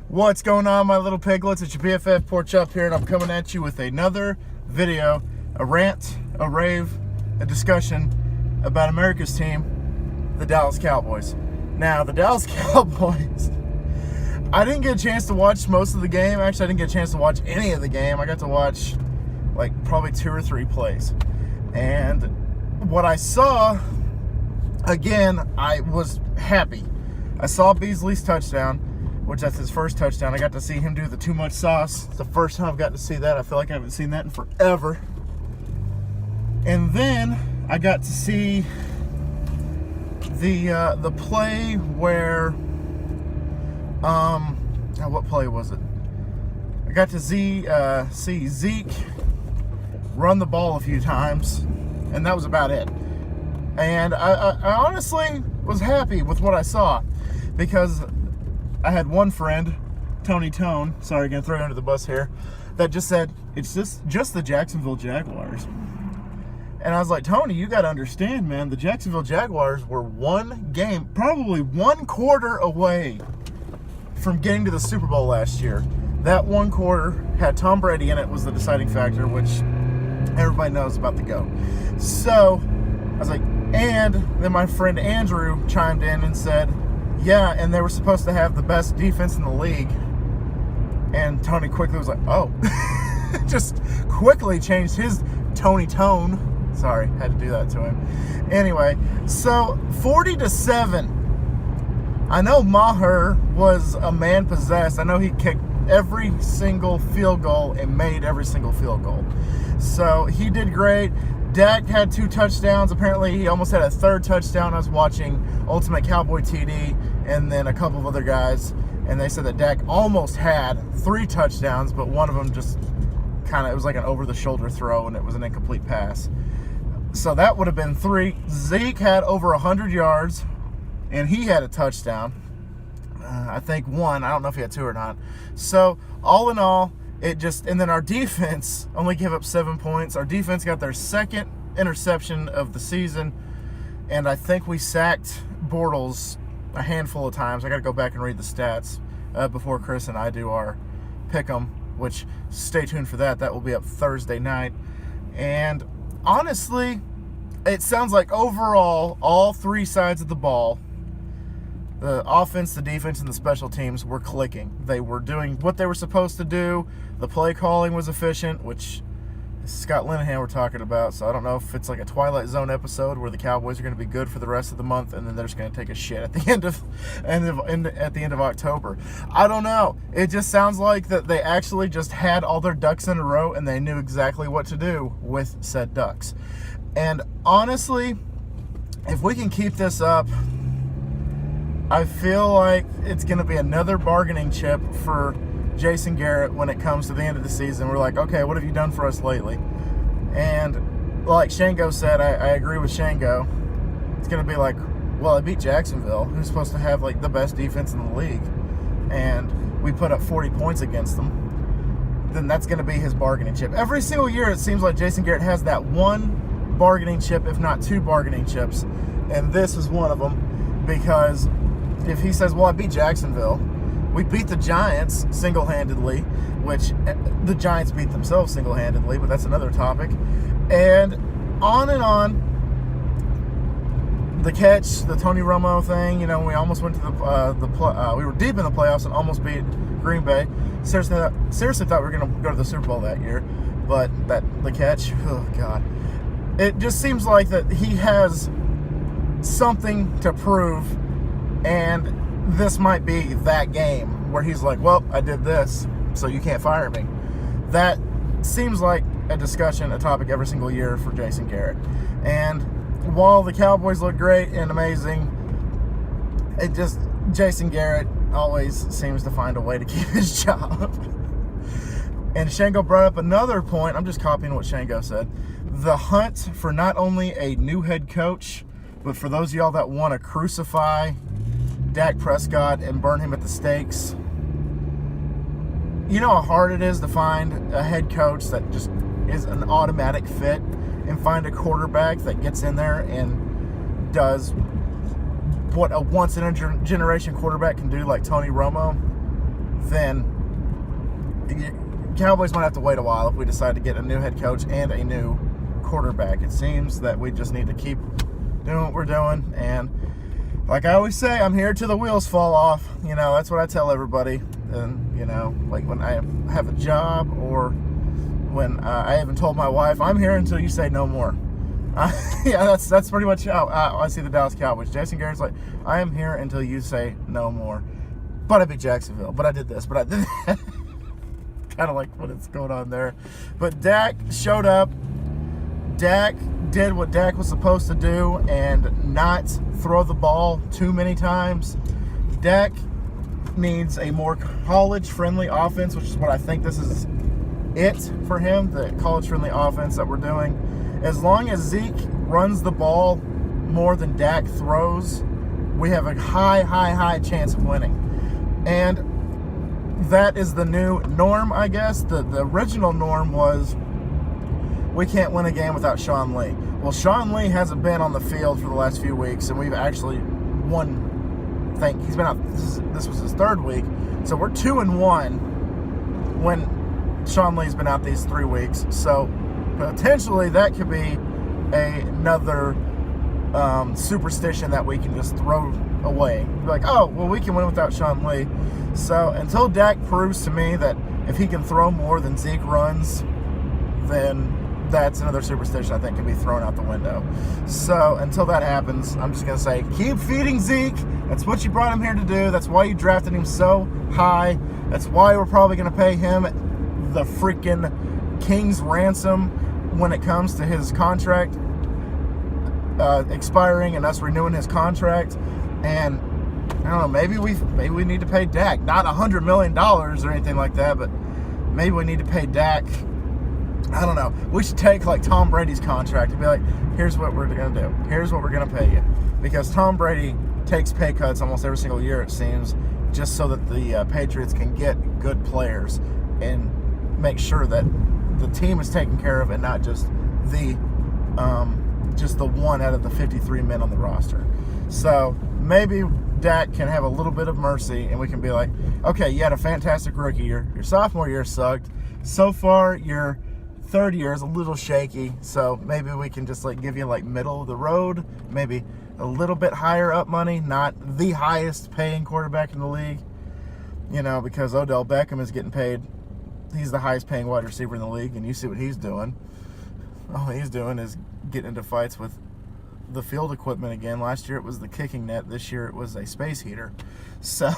What's going on, my little piglets? It's your BFF Porch Up here, and I'm coming at you with another video, a rant, a rave, a discussion about America's team, the Dallas Cowboys. Now, the Dallas Cowboys, I didn't get a chance to watch most of the game. Actually, I didn't get a chance to watch any of the game. I got to watch like probably 2 or 3 plays. And what I saw, again, I was happy. I saw Beasley's touchdown, which that's his first touchdown. I got to see him do the too much sauce. It's the first time I've gotten to see that. I feel like I haven't seen that in forever. And then I got to see the play where what play was it? I got to see Zeke run the ball a few times, and that was about it. And I honestly was happy with what I saw, because I had one friend, Tony Tone, sorry, gonna throw you under the bus here, that just said, it's just the Jacksonville Jaguars. And I was like, Tony, you gotta understand, man, the Jacksonville Jaguars were one game, probably one quarter away from getting to the Super Bowl last year. That one quarter had Tom Brady in it, was the deciding factor, which everybody knows about the GOAT. So I was like, and then my friend Andrew chimed in and said, yeah, and they were supposed to have the best defense in the league. And Tony quickly was like, oh. Just quickly changed his Tony tone. Sorry, had to do that to him. Anyway, so 40-7. I know Maher was a man possessed. I know he kicked every single field goal and made every single field goal. So he did great. Dak had 2 touchdowns. Apparently, he almost had a 3rd touchdown. I was watching Ultimate Cowboy TD and then a couple of other guys, and they said that Dak almost had 3 touchdowns, but one of them just it was like an over-the-shoulder throw, and it was an incomplete pass. So that would have been 3. Zeke had over 100 yards, and he had a touchdown. I think 1. I don't know if he had 2 or not. So all in all, and then our defense only gave up 7 points. Our defense got their 2nd interception of the season, and I think we sacked Bortles a handful of times. I got to go back and read the stats before Chris and I do our pick'em, which stay tuned for that. That will be up Thursday night. And honestly, it sounds like overall, all 3 sides of the ball, the offense, the defense, and the special teams were clicking. They were doing what they were supposed to do. The play calling was efficient, which Scott Linehan we're talking about. So I don't know if it's like a Twilight Zone episode where the Cowboys are going to be good for the rest of the month, and then they're just going to take a shit at the end of October. I don't know. It just sounds like that they actually just had all their ducks in a row, and they knew exactly what to do with said ducks. And honestly, if we can keep this up, I feel like it's going to be another bargaining chip for Jason Garrett when it comes to the end of the season. We're like, okay, what have you done for us lately? And like Shango said, I agree with Shango. It's going to be like, well, I beat Jacksonville, who's supposed to have like the best defense in the league, and we put up 40 points against them. Then that's going to be his bargaining chip. Every single year, it seems like Jason Garrett has that one bargaining chip, if not 2 bargaining chips, and this is one of them, because if he says, well, I beat Jacksonville, we beat the Giants single-handedly, which the Giants beat themselves single-handedly, but that's another topic. And on. The catch, the Tony Romo thing, we almost went to we were deep in the playoffs and almost beat Green Bay. Seriously thought we were going to go to the Super Bowl that year, but the catch, oh God. It just seems like that he has something to prove, and this might be that game where he's like, well, I did this, so you can't fire me. That seems like a discussion, a topic every single year for Jason Garrett. And while the Cowboys look great and amazing, Jason Garrett always seems to find a way to keep his job. And Shango brought up another point. I'm just copying what Shango said. The hunt for not only a new head coach, but for those of y'all that want to crucify Dak Prescott and burn him at the stakes. You know how hard it is to find a head coach that just is an automatic fit, and find a quarterback that gets in there and does what a once-in-a-generation quarterback can do, like Tony Romo. then Cowboys might have to wait a while if we decide to get a new head coach and a new quarterback. It seems that we just need to keep doing what we're doing, and like I always say, I'm here till the wheels fall off. You know, that's what I tell everybody. And, you know, like when I have a job, or when I even told my wife, I'm here until you say no more. Yeah, that's pretty much how I see the Dallas Cowboys. Jason Garrett's like, I am here until you say no more. But I beat Jacksonville. But I did this. But I did that. Kind of like what's going on there. But Dak showed up. Dak did what Dak was supposed to do and not throw the ball too many times. Dak needs a more college-friendly offense, which is what I think this is it for him, the college-friendly offense that we're doing. As long as Zeke runs the ball more than Dak throws, we have a high chance of winning. And that is the new norm, I guess. The original norm was we can't win a game without Sean Lee. Well, Sean Lee hasn't been on the field for the last few weeks, and we've actually won. He's been out. This was his third week, so we're 2-1 when Sean Lee's been out these 3 weeks. So potentially that could be another superstition that we can just throw away. Be like, oh, well, we can win without Sean Lee. So until Dak proves to me that if he can throw more than Zeke runs, then that's another superstition I think can be thrown out the window. So until that happens, I'm just going to say, keep feeding Zeke. That's what you brought him here to do. That's why you drafted him so high. That's why we're probably going to pay him the freaking king's ransom when it comes to his contract expiring and us renewing his contract. And I don't know, maybe we need to pay Dak, not $100 million or anything like that, but maybe we need to pay Dak. I don't know. We should take like Tom Brady's contract and be like, here's what we're going to do. Here's what we're going to pay you. Because Tom Brady takes pay cuts almost every single year, it seems, just so that the Patriots can get good players and make sure that the team is taken care of and not just the one out of the 53 men on the roster. So maybe Dak can have a little bit of mercy and we can be like, okay, you had a fantastic rookie year. Your sophomore year sucked. So far, your third year is a little shaky, so maybe we can just like give you like middle of the road, maybe a little bit higher up money, not the highest paying quarterback in the league, you know, because Odell Beckham is getting paid. He's the highest paying wide receiver in the league, and you see what he's doing. All he's doing is getting into fights with the field equipment again. Last year it was the kicking net. This year it was a space heater. So...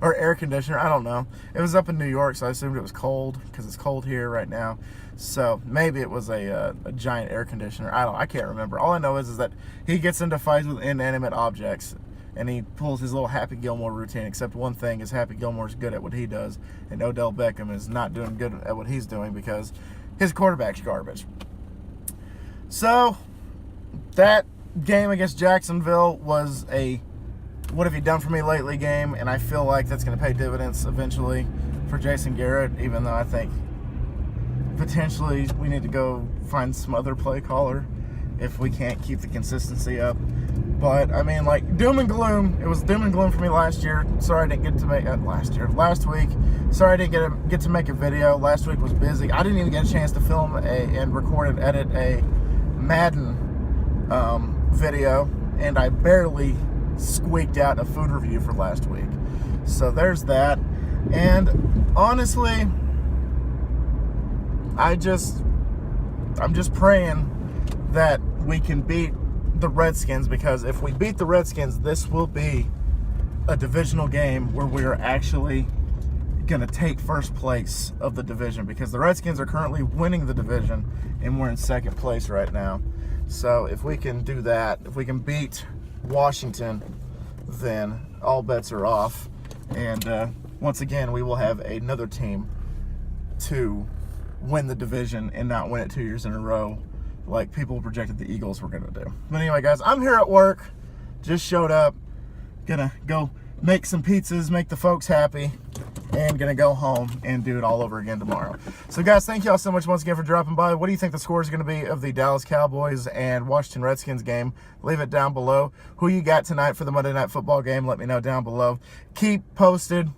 or air conditioner, I don't know. It was up in New York, so I assumed it was cold because it's cold here right now. So maybe it was a giant air conditioner. I can't remember. All I know is that he gets into fights with inanimate objects, and he pulls his little Happy Gilmore routine. Except one thing is Happy Gilmore's good at what he does, and Odell Beckham is not doing good at what he's doing because his quarterback's garbage. So that game against Jacksonville was a what have you done for me lately game, and I feel like that's going to pay dividends eventually for Jason Garrett, even though I think potentially we need to go find some other play caller if we can't keep the consistency up. But I mean, like, doom and gloom. It was doom and gloom for me last year. Sorry I didn't get to make last week. Sorry I didn't get to make a video. Last week was busy. I didn't even get a chance to film and record and edit a Madden video, and I barely squeaked out a food review for last week. So there's that. And honestly, I'm just praying that we can beat the Redskins, because if we beat the Redskins, this will be a divisional game where we're actually going to take first place of the division, because the Redskins are currently winning the division and we're in second place right now. So if we can do that, if we can beat Washington, then all bets are off, and once again we will have another team to win the division and not win it 2 years in a row like people projected the Eagles were going to do. But anyway, guys, I'm here at work, just showed up, gonna go make some pizzas, make the folks happy, and going to go home and do it all over again tomorrow. So, guys, thank you all so much once again for dropping by. What do you think the score is going to be of the Dallas Cowboys and Washington Redskins game? Leave it down below. Who you got tonight for the Monday Night Football game? Let me know down below. Keep posted.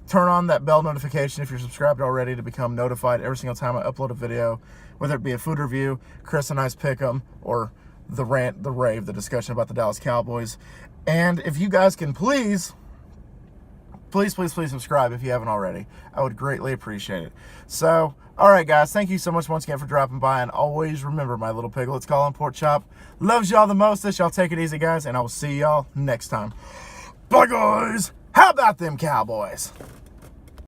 Turn on that bell notification if you're subscribed already to become notified every single time I upload a video, whether it be a food review, Chris and I's pick 'em, or the rant, the rave, the discussion about the Dallas Cowboys. And if you guys can please subscribe if you haven't already. I would greatly appreciate it. So, all right, guys, thank you so much once again for dropping by. And always remember, my little piglets calling pork chop loves y'all the mostest. Y'all take it easy, guys, and I will see y'all next time. Bye, guys. How about them Cowboys?